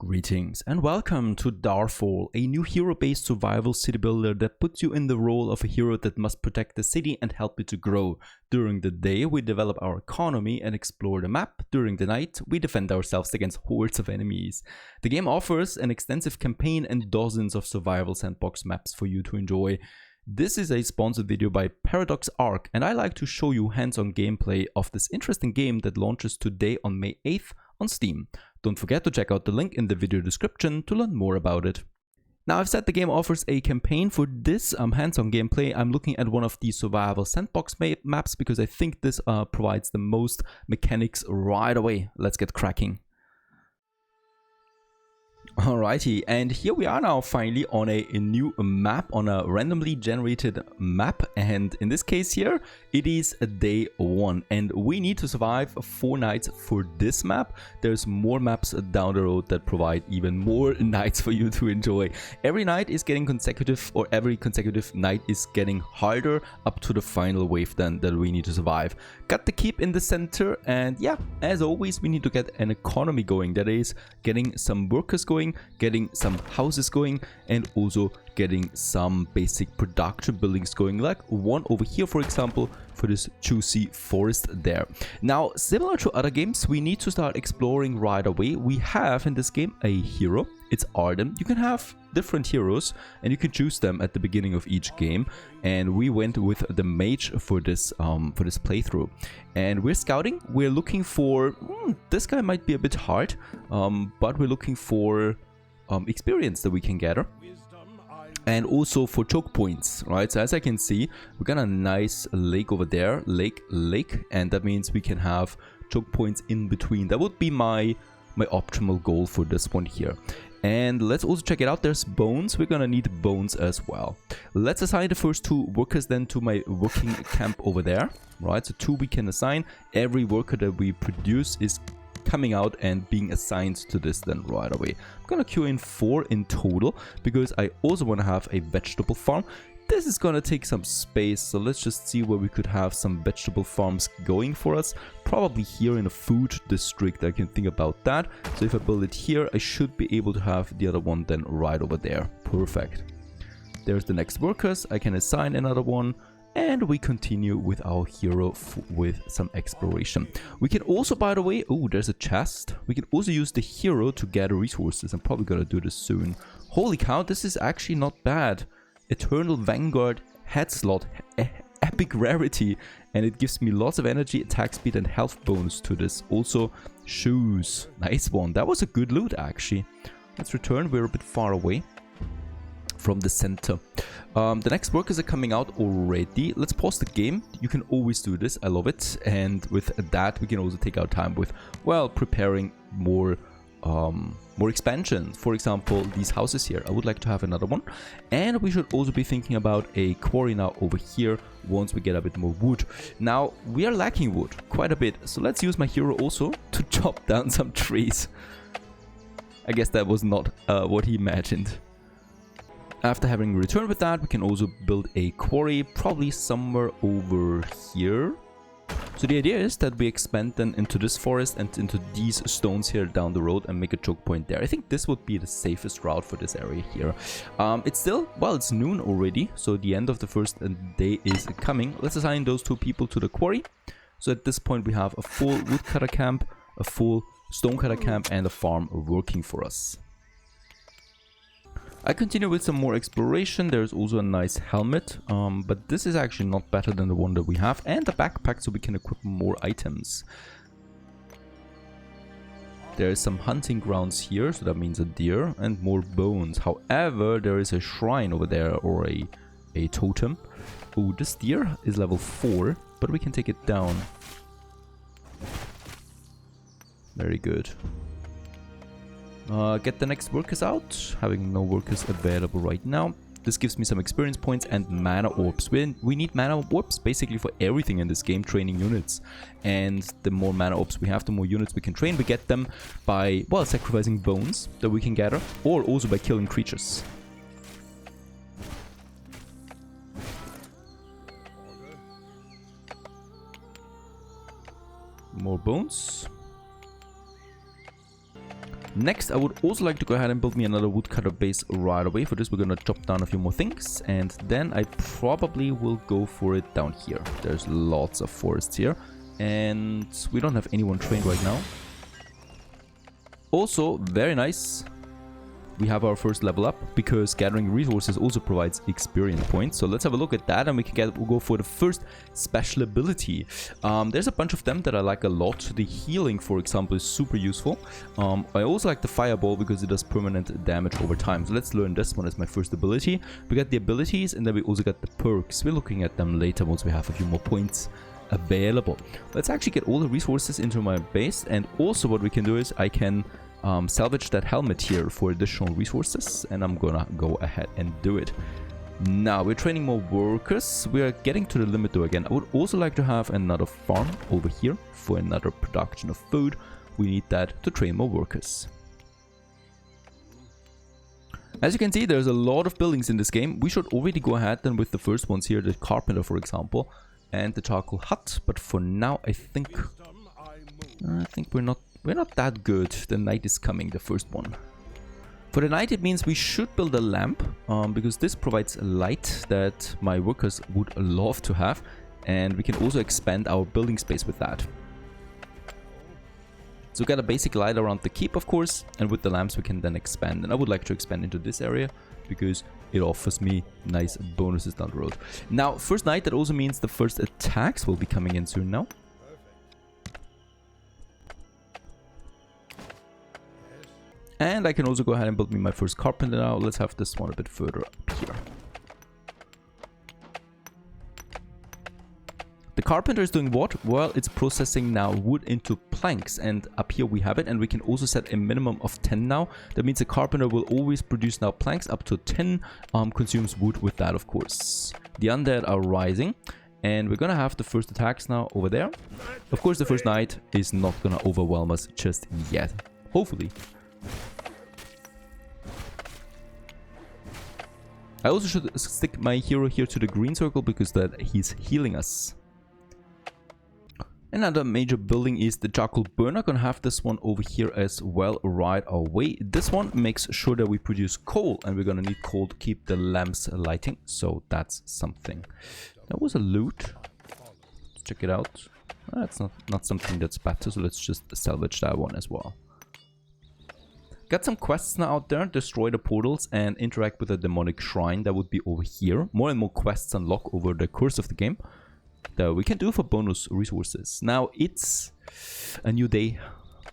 Greetings and welcome to Darfall, a new hero-based survival city builder that puts you in the role of a hero that must protect the city and help it to grow. During the day, we develop our economy and explore the map. During the night, we defend ourselves against hordes of enemies. The game offers an extensive campaign and dozens of survival sandbox maps for you to enjoy. This is a sponsored video by Paradox Arc, and I like to show you hands-on gameplay of this interesting game that launches today on May 8th on Steam. Don't forget to check out the link in the video description to learn more about it. Now, I've said the game offers a campaign. For this hands-on gameplay, I'm looking at one of the survival sandbox maps because I think this provides the most mechanics right away. Let's get cracking. Alrighty, and here we are now finally on a new map, on a randomly generated map, and in this case here it is day 1 and we need to survive 4 nights for this map. There's more maps down the road that provide even more nights for you to enjoy. Every night is getting consecutive, or every consecutive night is getting harder up to the final wave then that we need to survive. Got the keep in the center, and yeah, as always we need to get an economy going, that is getting some workers going, getting some houses going, and also getting some basic production buildings going, like one over here for example for this juicy forest there. Now, similar to other games, we need to start exploring right away. We have in this game a hero, it's Arden. You can have different heroes and you can choose them at the beginning of each game, and we went with the mage for this playthrough. And we're scouting, we're looking for this guy might be a bit hard, but we're looking for experience that we can gather, and also for choke points, right? So as I can see, we got a nice lake over there, lake, and that means we can have choke points in between. That would be my optimal goal for this one here. And let's also check it out. There's bones. We're gonna need bones as well. Let's assign the first 2 workers then to my working camp over there, right? So 2 we can assign. Every worker that we produce is coming out and being assigned to this then right away. I'm gonna queue in 4 in total because I also want to have a vegetable farm. This is gonna take some space, so let's just see where we could have some vegetable farms going for us. Probably here in a food district, I can think about that. So if I build it here, I should be able to have the other one then right over there. Perfect. There's the next workers. I can assign another one. And we continue with our hero with some exploration. We can also, by the way, oh, there's a chest. We can also use the hero to gather resources. I'm probably gonna do this soon. Holy cow, this is actually not bad. Eternal Vanguard head slot, epic rarity, and it gives me lots of energy, attack speed, and health bonus to this. Also, shoes. Nice one. That was a good loot, actually. Let's return. We're a bit far away from the center. The next workers are coming out already. Let's pause the game. You can always do this. I love it. And with that, we can also take our time with, well, preparing more expansion. For example, these houses here. I would like to have another one. And we should also be thinking about a quarry now over here once we get a bit more wood. Now, we are lacking wood quite a bit. So let's use my hero also to chop down some trees. I guess that was not what he imagined. After having returned with that, we can also build a quarry, probably somewhere over here. So the idea is that we expand then into this forest and into these stones here down the road and make a choke point there. I think this would be the safest route for this area here. It's still, well, it's noon already, so the end of the first day is coming. Let's assign those 2 people to the quarry. So at this point we have a full woodcutter camp, a full stonecutter camp, and a farm working for us. I continue with some more exploration. There's also a nice helmet, but this is actually not better than the one that we have, and a backpack so we can equip more items. There's some hunting grounds here, so that means a deer and more bones. However, there is a shrine over there, or a totem. Oh, this deer is level 4, but we can take it down. Very good. Get the next workers out, having no workers available right now. This gives me some experience points and mana orbs. We need mana orbs basically for everything in this game, training units. And the more mana orbs we have, the more units we can train. We get them by, well, sacrificing bones that we can gather, or also by killing creatures. More bones. Next, I would also like to go ahead and build me another woodcutter base right away. For this, we're gonna chop down a few more things, and then I probably will go for it down here. There's lots of forests here, and we don't have anyone trained right now. Also, very nice, we have our first level up, because gathering resources also provides experience points. So let's have a look at that, and we'll go for the first special ability. There's a bunch of them that I like a lot. The healing, for example, is super useful. I also like the fireball because it does permanent damage over time. So let's learn this one as my first ability. We got the abilities, and then we also got the perks. We're looking at them later once we have a few more points available. Let's actually get all the resources into my base, and also what we can do is I can salvage that helmet here for additional resources, and I'm gonna go ahead and do it. Now we're training more workers. We are getting to the limit though again. I would also like to have another farm over here for another production of food. We need that to train more workers. As you can see, there's a lot of buildings in this game. We should already go ahead then with the first ones here, the carpenter for example, and the charcoal hut. But for now, I think we're not that good. The night is coming, the first one. For the night, it means we should build a lamp, because this provides light that my workers would love to have, and we can also expand our building space with that. So we got a basic light around the keep, of course, and with the lamps we can then expand. And I would like to expand into this area because it offers me nice bonuses down the road. Now, first night, that also means the first attacks will be coming in soon now. And I can also go ahead and build me my first carpenter now. Let's have this one a bit further up here. The carpenter is doing what? Well, it's processing now wood into planks, and up here we have it, and we can also set a minimum of 10 now. That means the carpenter will always produce now planks up to 10, consumes wood with that, of course. The undead are rising, and we're gonna have the first attacks now over there. Of course, the first night is not gonna overwhelm us just yet. Hopefully. I also should stick my hero here to the green circle because that he's healing us. Another major building is the charcoal burner. Gonna have this one over here as well right away. This one makes sure that we produce coal, and we're gonna need coal to keep the lamps lighting. So that's something. That was a loot. Let's check it out. That's not something that's better, so let's just salvage that one as well. Got some quests now out there. Destroy the portals and interact with a demonic shrine. That would be over here. More and more quests unlock over the course of the game that we can do for bonus resources. Now it's a new day.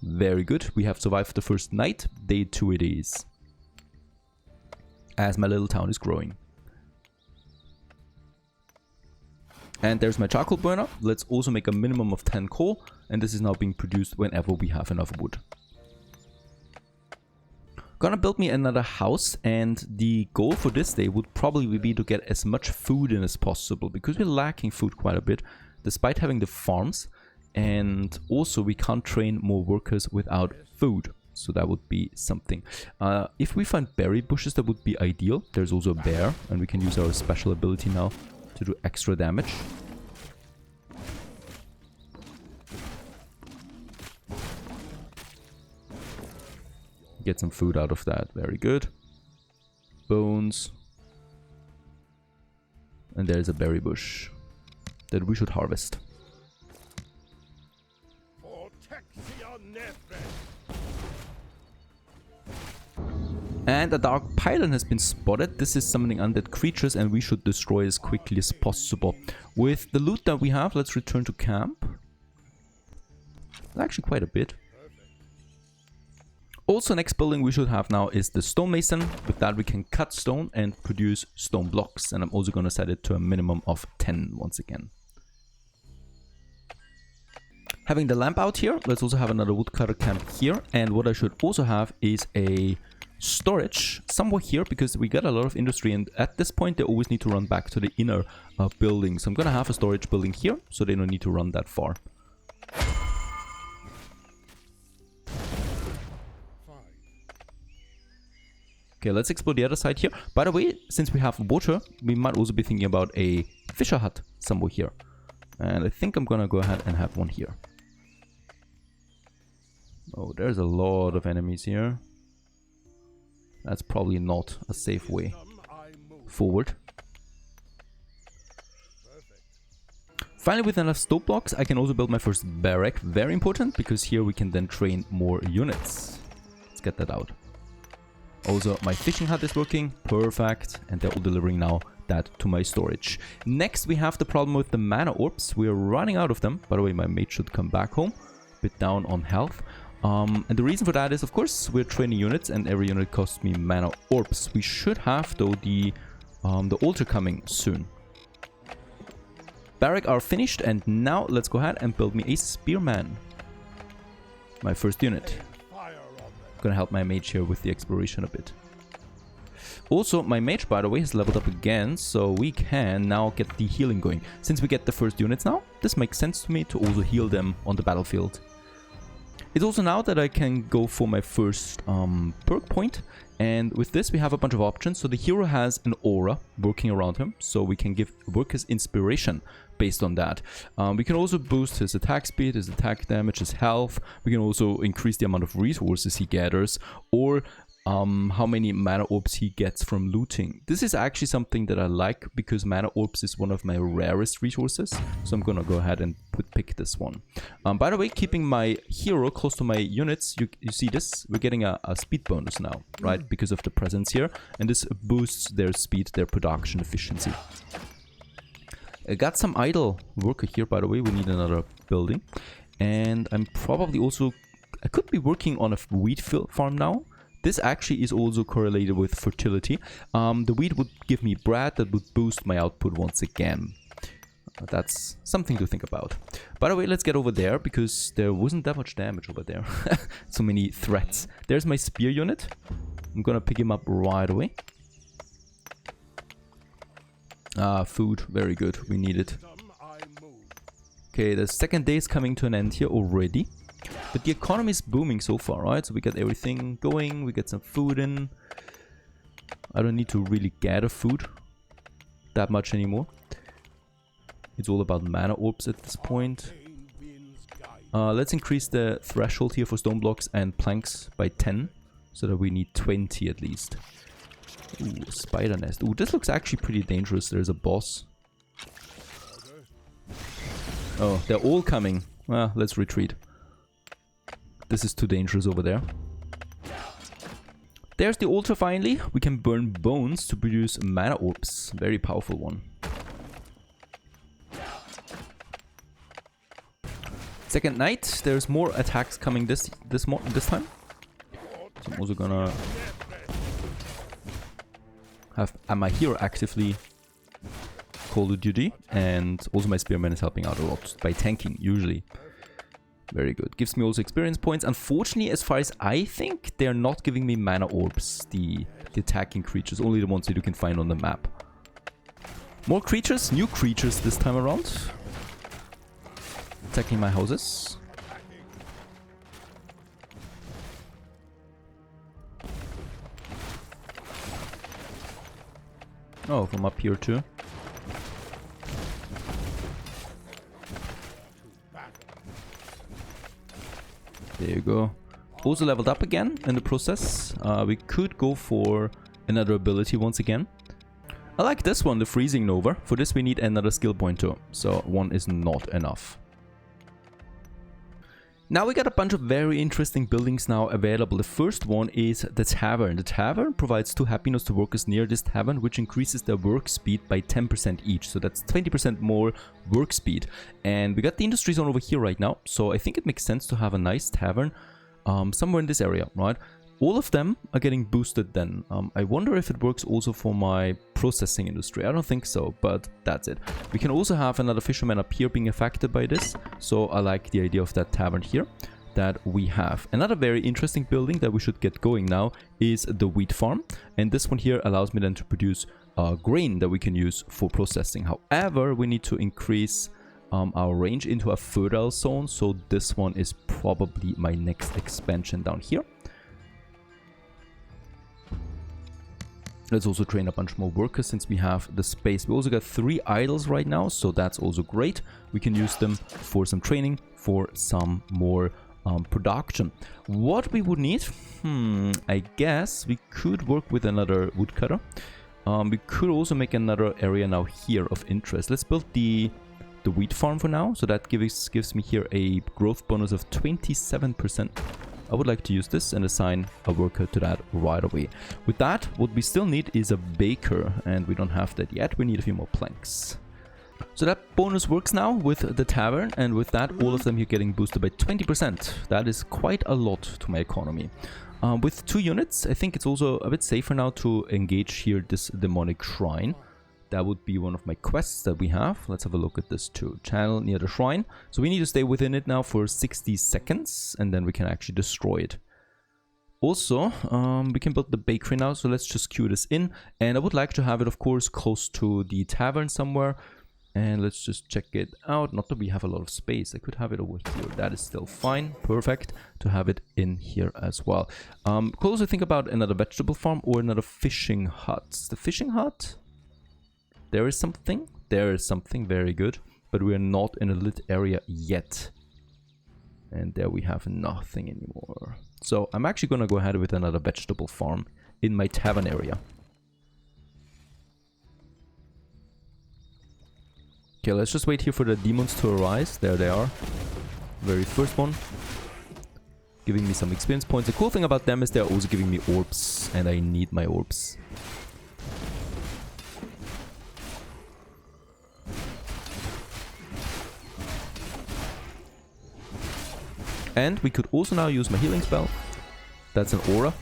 Very good. We have survived the first night. Day 2 it is. As my little town is growing. And there's my charcoal burner. Let's also make a minimum of 10 coal. And this is now being produced whenever we have enough wood. Gonna build me another house, and the goal for this day would probably be to get as much food in as possible, because we're lacking food quite a bit despite having the farms, and also we can't train more workers without food, so that would be something. If we find berry bushes, that would be ideal. There's also a bear, and we can use our special ability now to do extra damage. Get some food out of that. Very good. Bones. And there's a berry bush that we should harvest. And a dark pylon has been spotted. This is summoning undead creatures, and we should destroy as quickly as possible. With the loot that we have, let's return to camp. Actually quite a bit. Also, next building we should have now is the stonemason. With that we can cut stone and produce stone blocks, and I'm also going to set it to a minimum of 10 once again. Having the lamp out here, let's also have another woodcutter camp here, and what I should also have is a storage somewhere here, because we got a lot of industry, and at this point they always need to run back to the inner building. So I'm going to have a storage building here, so they don't need to run that far. Okay, let's explore the other side here. By the way, since we have water, we might also be thinking about a fisher hut somewhere here. And I think I'm gonna go ahead and have one here. Oh, there's a lot of enemies here. That's probably not a safe way forward. Finally, with enough stone blocks, I can also build my first barrack. Very important, because here we can then train more units. Let's get that out. Also, my fishing hut is working. Perfect. And they're all delivering now that to my storage. Next, we have the problem with the mana orbs. We're running out of them. By the way, my mate should come back home. A bit down on health. And the reason for that is, of course, we're training units and every unit costs me mana orbs. We should have, though, the altar coming soon. Barrack are finished, and now let's go ahead and build me a spearman. My first unit. Gonna help my mage here with the exploration a bit. Also, my mage, by the way, has leveled up again, so we can now get the healing going. Since we get the first units now, this makes sense to me to also heal them on the battlefield. It's also now that I can go for my first perk point, and with this we have a bunch of options. So the hero has an aura working around him, so we can give workers inspiration based on that. We can also boost his attack speed, his attack damage, his health. We can also increase the amount of resources he gathers, or how many mana orbs he gets from looting. This is actually something that I like, because mana orbs is one of my rarest resources, so I'm gonna go ahead and pick this one. By the way, keeping my hero close to my units, you see this, we're getting a speed bonus now, right, because of the presence here, and this boosts their speed, their production efficiency. I got some idle worker here, by the way. We need another building, and I'm probably also, I could be working on a wheat farm now. This actually is also correlated with fertility. The wheat would give me bread that would boost my output once again. That's something to think about. By the way, let's get over there, because there wasn't that much damage over there. So many threats. There's my spear unit. I'm gonna pick him up right away. Food. Very good. We need it. Okay, the second day is coming to an end here already. But the economy is booming so far, right? So we get everything going, we get some food in. I don't need to really gather food that much anymore. It's all about mana orbs at this point. Let's increase the threshold here for stone blocks and planks by 10, so that we need 20 at least. Ooh, a spider nest. Ooh, this looks actually pretty dangerous. There's a boss. Oh, they're all coming. Well, let's retreat. This is too dangerous over there. There's the altar finally. We can burn bones to produce mana orbs. Very powerful one. Second night. There's more attacks coming this time. So I'm also gonna have my hero actively Call of Duty, and also my spearman is helping out a lot by tanking usually. Very good. Gives me also experience points. Unfortunately, as far as I think, they're not giving me mana orbs, the attacking creatures, only the ones that you can find on the map. More creatures, new creatures this time around. Attacking my houses. Oh, from up here too. There you go. Also leveled up again in the process. We could go for another ability once again. I like this one, the Freezing Nova. For this we need another skill point too, so one is not enough. Now we got a bunch of very interesting buildings now available. The first one is the Tavern. The Tavern provides 2 happiness to workers near this tavern, which increases their work speed by 10% each. So that's 20% more work speed. And we got the industry zone over here right now. So I think it makes sense to have a nice tavern somewhere in this area, right? All of them are getting boosted then. I wonder if it works also for my processing industry. I don't think so, but that's it. We can also have another fisherman up here being affected by this. So I like the idea of that tavern here that we have. Another very interesting building that we should get going now is the wheat farm. And this one here allows me then to produce grain that we can use for processing. However, we need to increase our range into a fertile zone. So this one is probably my next expansion down here. Let's also train a bunch more workers since we have the space. We also got 3 idols right now, so that's also great. We can use them for some training, for some more production. What we would need, I guess we could work with another woodcutter. We could also make another area now here of interest. Let's build the wheat farm for now. So that gives me here a growth bonus of 27%. I would like to use this and assign a worker to that right away. With that, what we still need is a baker, and we don't have that yet. We need a few more planks. So that bonus works now with the tavern, and with that, all of them here getting boosted by 20%. That is quite a lot to my economy. With 2 units, I think it's also a bit safer now to engage here this demonic shrine. That would be one of my quests that we have. Let's have a look at this too. Channel near the shrine. So we need to stay within it now for 60 seconds, and then we can actually destroy it. Also, we can build the bakery now, so let's just queue this in. And I would like to have it, of course, close to the tavern somewhere. And let's just check it out. Not that we have a lot of space. I could have it over here. That is still fine. Perfect to have it in here as well. Could also think about another vegetable farm or another fishing hut. The fishing hut? There is something. There is something very good. But we are not in a lit area yet. And there we have nothing anymore. So I'm actually going to go ahead with another vegetable farm in my tavern area. Okay, let's just wait here for the demons to arise. There they are. Very first one. Giving me some experience points. The cool thing about them is they're also giving me orbs. And I need my orbs. And we could also now use my healing spell. That's an aura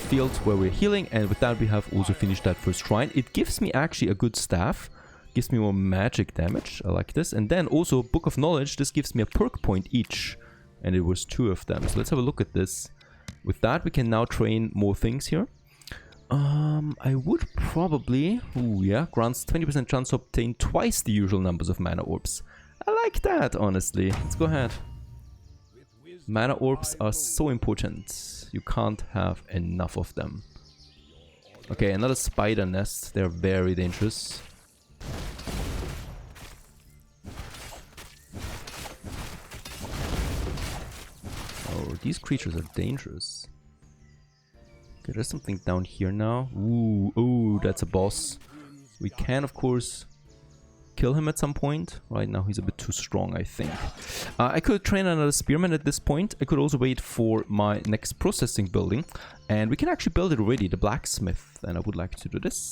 field where we're healing. And with that we have also finished that first shrine. It gives me actually a good staff. Gives me more magic damage. I like this. And then also Book of Knowledge. This gives me a perk point each. And it was 2 of them. So let's have a look at this. With that we can now train more things here. I would probably... Ooh, yeah. Grants 20% chance to obtain twice the usual numbers of mana orbs. I like that, honestly. Let's go ahead. Mana orbs are so important. You can't have enough of them. Okay, another spider nest. They're very dangerous. Oh, these creatures are dangerous. Okay, there's something down here now. Ooh, that's a boss. We can, of course, kill him at some point. Right now he's a bit too strong, I think. I could train another spearman at this point. I could also wait for my next processing building. And we can actually build it already, the blacksmith. And I would like to do this.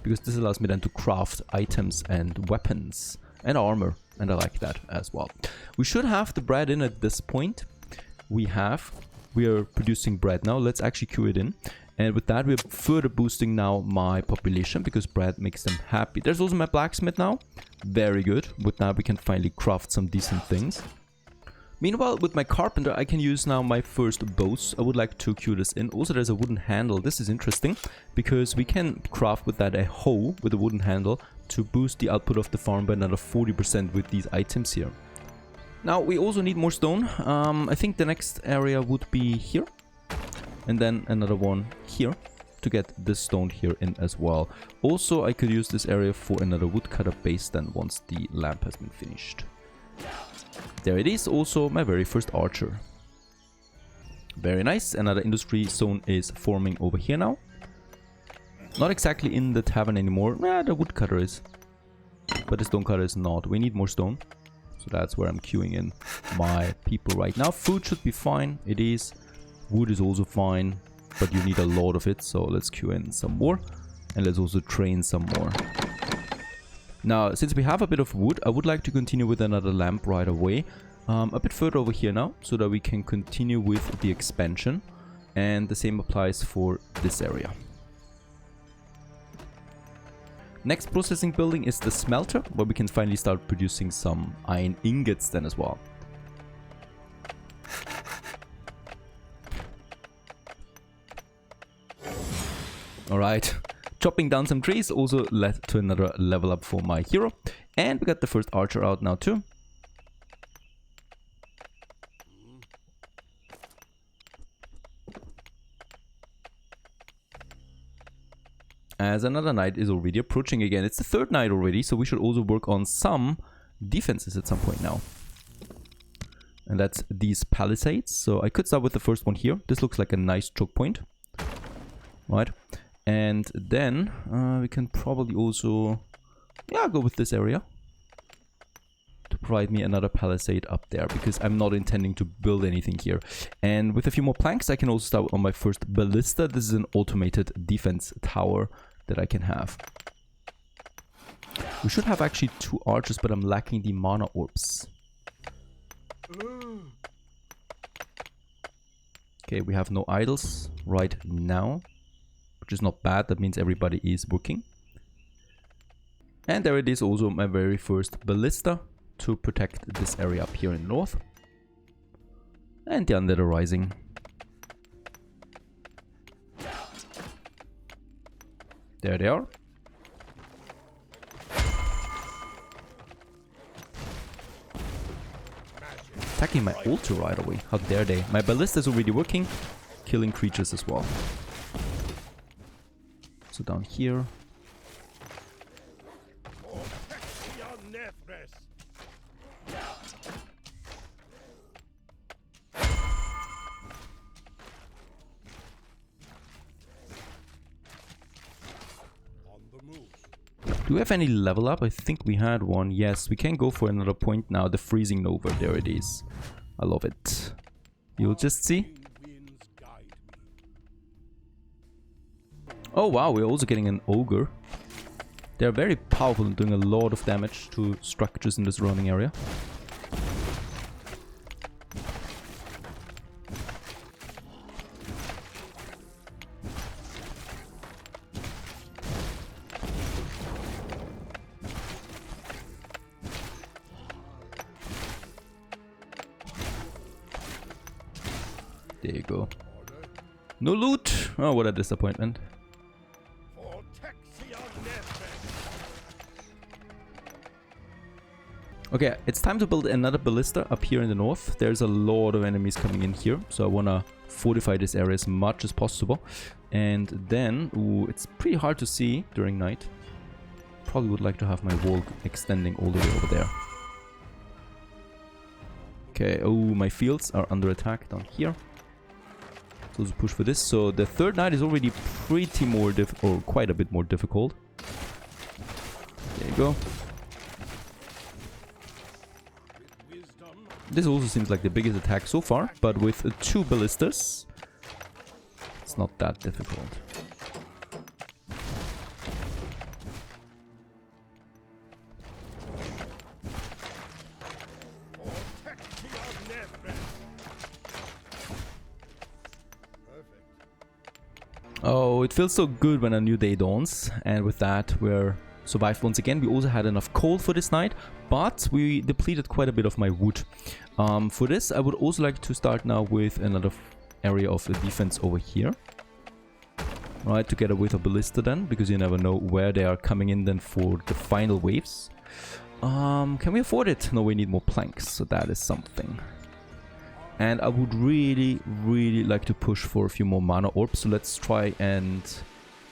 Because this allows me then to craft items and weapons and armor. And I like that as well. We should have the bread in at this point. We are producing bread now. Let's actually queue it in. And with that, we're further boosting now my population because bread makes them happy. There's also my blacksmith now. Very good. With that, we can finally craft some decent things. Meanwhile, with my carpenter, I can use now my first bows. I would like to queue this in. Also, there's a wooden handle. This is interesting because we can craft with that a hoe with a wooden handle to boost the output of the farm by another 40% with these items here. Now, we also need more stone. I think the next area would be here. And then another one here to get this stone here in as well. Also, I could use this area for another woodcutter base then once the lamp has been finished. There it is, also my very first archer. Very nice. Another industry zone is forming over here now. Not exactly in the tavern anymore. The woodcutter is. But the stonecutter is not. We need more stone. So that's where I'm queuing in my people right now. Food should be fine. It is. Wood is also fine, but you need a lot of it, so let's queue in some more. And let's also train some more. Now, since we have a bit of wood, I would like to continue with another lamp right away. A bit further over here now, so that we can continue with the expansion. And the same applies for this area. Next processing building is the smelter, where we can finally start producing some iron ingots then as well. Alright, chopping down some trees also led to another level up for my hero. And we got the first archer out now too. As another night is already approaching again. It's the 3rd night already, so we should also work on some defenses at some point now. And that's these palisades. So I could start with the first one here. This looks like a nice choke point. Right. And then we can probably also, yeah, go with this area to provide me another palisade up there, because I'm not intending to build anything here. And with a few more planks, I can also start on my first ballista. This is an automated defense tower that I can have. We should have actually 2 archers, but I'm lacking the mana orbs. Okay, we have no idols right now, which is not bad. That means everybody is working. And there it is, also my very first ballista to protect this area up here in the north. And the undead are rising. There they are. Attacking my altar right away. How dare they? My ballista is already working, killing creatures as well. So down here. Do we have any level up? I think we had one. Yes, we can go for another point now. The freezing nova. There it is. I love it. You'll just see. Oh wow, we're also getting an ogre. They're very powerful and doing a lot of damage to structures in the surrounding area. There you go. No loot! Oh, what a disappointment. Okay, it's time to build another ballista up here in the north. There's a lot of enemies coming in here, so I want to fortify this area as much as possible. And then, ooh, it's pretty hard to see during night. Probably would like to have my wall extending all the way over there. Okay, oh, my fields are under attack down here. So let's push for this. So the third night is already pretty more or quite a bit more difficult. There you go. This also seems like the biggest attack so far, but with 2 ballistas, it's not that difficult. Oh, it feels so good when a new day dawns, and with that we're survived once again. We also had enough coal for this night, but we depleted quite a bit of my wood. For this, I would also like to start now with another area of defense over here. Right, together with a ballista then, because you never know where they are coming in then for the final waves. Can we afford it? No, we need more planks, so that is something. And I would really, really like to push for a few more mana orbs, so let's try and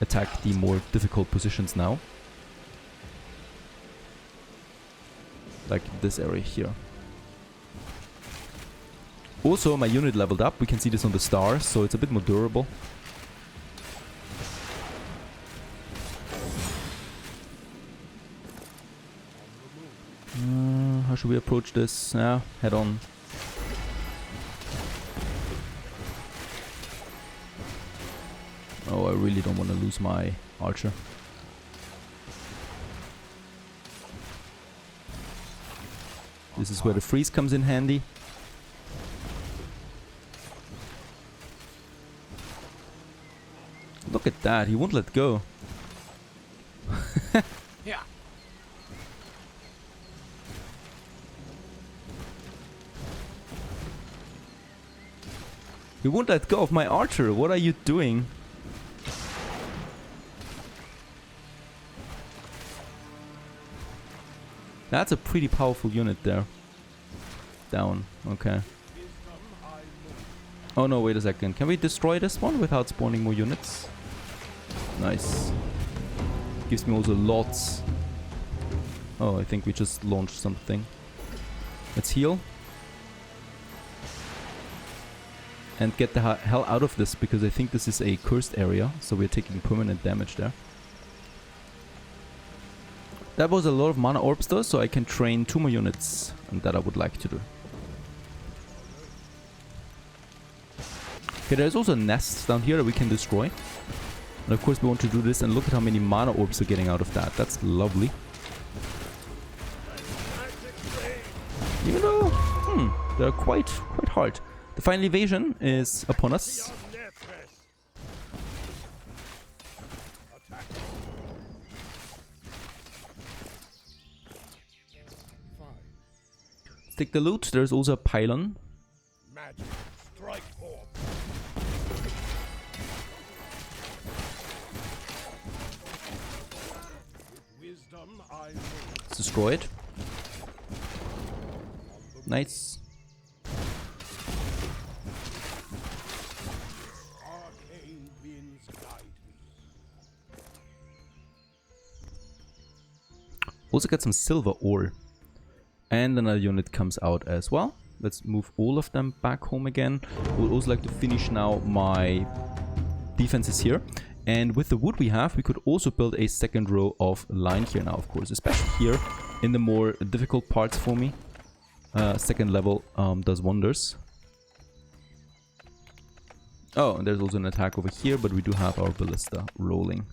attack the more difficult positions now. Like this area here. Also, my unit leveled up. We can see this on the stars, so it's a bit more durable. How should we approach this? Yeah, head on. Oh, I really don't want to lose my archer. This is where the freeze comes in handy. Look at that, he won't let go. Yeah. He won't let go of my archer. What are you doing? That's a pretty powerful unit there. Down. Okay. Oh no, wait a second. Can we destroy this one without spawning more units? Nice. Gives me also lots. Oh, I think we just launched something. Let's heal. and get the hell out of this, because I think this is a cursed area, so we're taking permanent damage there. That was a lot of mana orbs though, so I can train 2 more units, and that I would like to do. Okay, there's also nests down here that we can destroy. And of course we want to do this, and look at how many mana orbs are getting out of that. That's lovely. Even though, they're quite hard. The final invasion is upon us. Let's take the loot. There's also a pylon. Let's destroy it. Nice. Also got some silver ore. And another unit comes out as well. Let's move all of them back home again. I would also like to finish now my defenses here. And with the wood we have, we could also build a second row of line here now, of course. Especially here in the more difficult parts for me. Second level does wonders. Oh, and there's also an attack over here, but we do have our ballista rolling.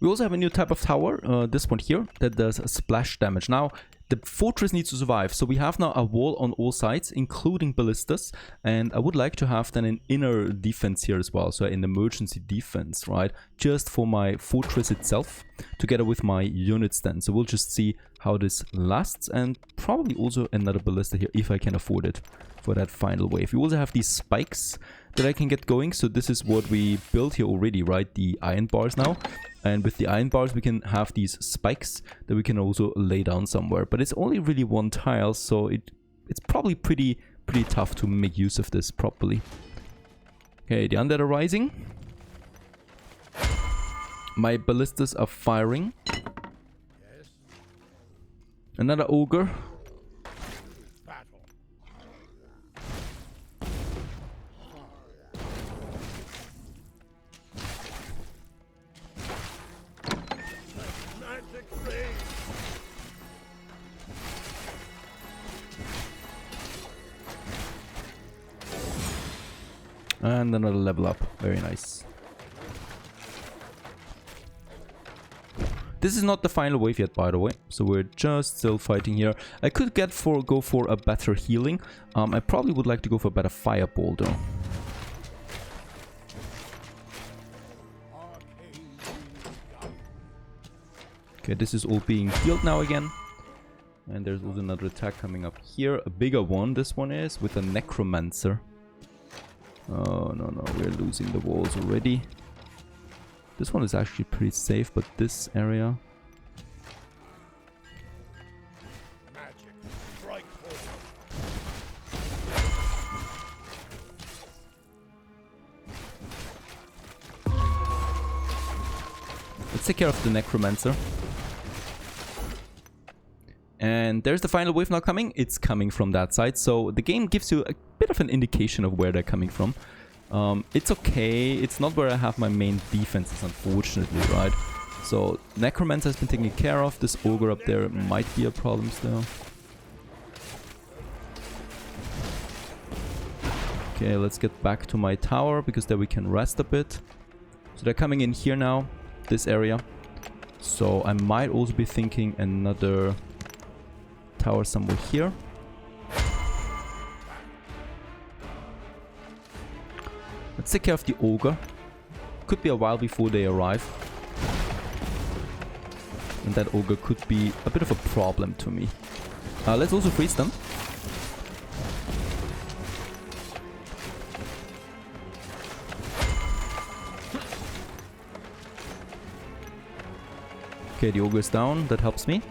We also have a new type of tower, this one here, that does splash damage. Now, the fortress needs to survive, so we have now a wall on all sides, including ballistas, and I would like to have then an inner defense here as well, so an emergency defense, right? Just for my fortress itself, together with my units then. So we'll just see how this lasts, and probably also another ballista here, if I can afford it, for that final wave. We also have these spikes that I can get going, so this is what we built here already, right? The iron bars now. And with the iron bars we can have these spikes that we can also lay down somewhere. But it's only really one tile, so it's probably pretty tough to make use of this properly. Okay, the undead are rising. My ballistas are firing. Another ogre. And another level up. Very nice. This is not the final wave yet, by the way. So we're just still fighting here. I could go for a better healing. I probably would like to go for a better fireball though. Okay, this is all being healed now again. And there's also another attack coming up here. A bigger one, this one is, with a necromancer. Oh, no, we're losing the walls already. This one is actually pretty safe, but this area... Let's take care of the necromancer. And there's the final wave now coming. It's coming from that side. So the game gives you a bit of an indication of where they're coming from. It's okay. It's not where I have my main defenses, unfortunately, right? So necromancer has been taken care of. This ogre up there might be a problem still. Okay, let's get back to my tower, because there we can rest a bit. So they're coming in here now, this area. So I might also be thinking another... tower somewhere here. Let's take care of the ogre. Could be a while before they arrive. And that ogre could be a bit of a problem to me. Let's also freeze them. Okay, the ogre is down. That helps me.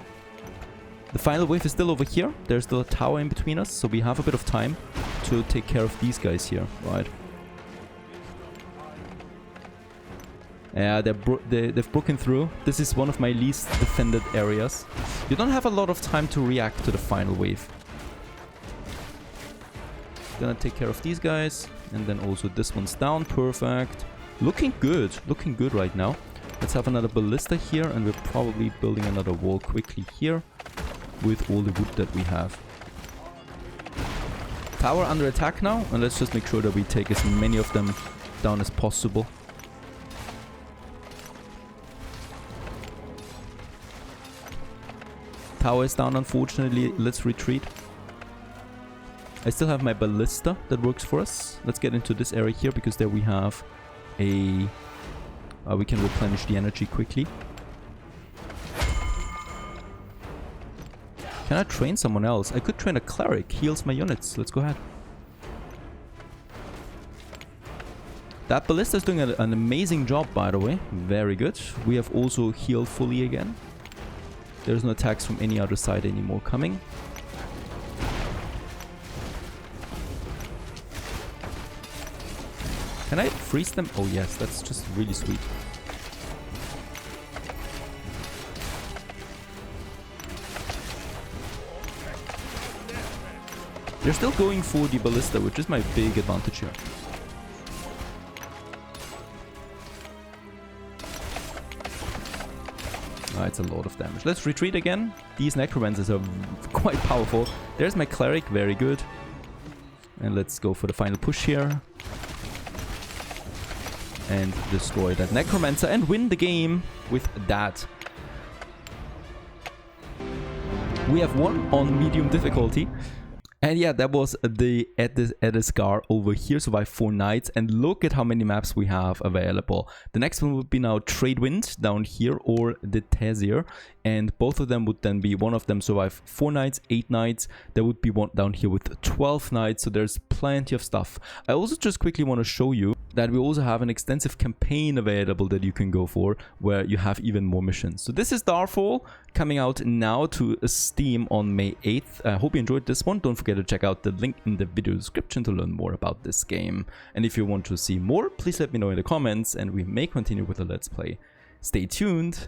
The final wave is still over here. There's still a tower in between us, so we have a bit of time to take care of these guys here, right? Yeah, they've broken through. This is one of my least defended areas. You don't have a lot of time to react to the final wave. Gonna take care of these guys. And then also this one's down. Perfect. Looking good. Looking good right now. Let's have another ballista here. And we're probably building another wall quickly here. With all the wood that we have. Tower under attack now. And let's just make sure that we take as many of them down as possible. Tower is down, unfortunately. Let's retreat. I still have my ballista that works for us. Let's get into this area here because there we have a... we can replenish the energy quickly. Can I train someone else? I could train a cleric. Heals my units. Let's go ahead. That ballista is doing an amazing job, by the way. Very good. We have also healed fully again. There's no attacks from any other side anymore coming. Can I freeze them? Oh yes, that's just really sweet. They're still going for the ballista, which is my big advantage here. It's a lot of damage. Let's retreat again. These necromancers are quite powerful. There's my cleric, very good. And let's go for the final push here. And destroy that necromancer and win the game with that. We have won on medium difficulty. And yeah, that was the Edisgar over here, survive 4 nights, and look at how many maps we have available. The next one would be now Tradewind down here, or the Tazir, and both of them would then be, one of them survive 4 nights, 8 nights, there would be one down here with 12 nights, so there's plenty of stuff. I also just quickly want to show you that we also have an extensive campaign available that you can go for, where you have even more missions. So this is Darfall, coming out now to Steam on May 8th. I hope you enjoyed this one. Don't forget to check out the link in the video description to learn more about this game. And if you want to see more, please let me know in the comments and we may continue with the Let's Play. Stay tuned!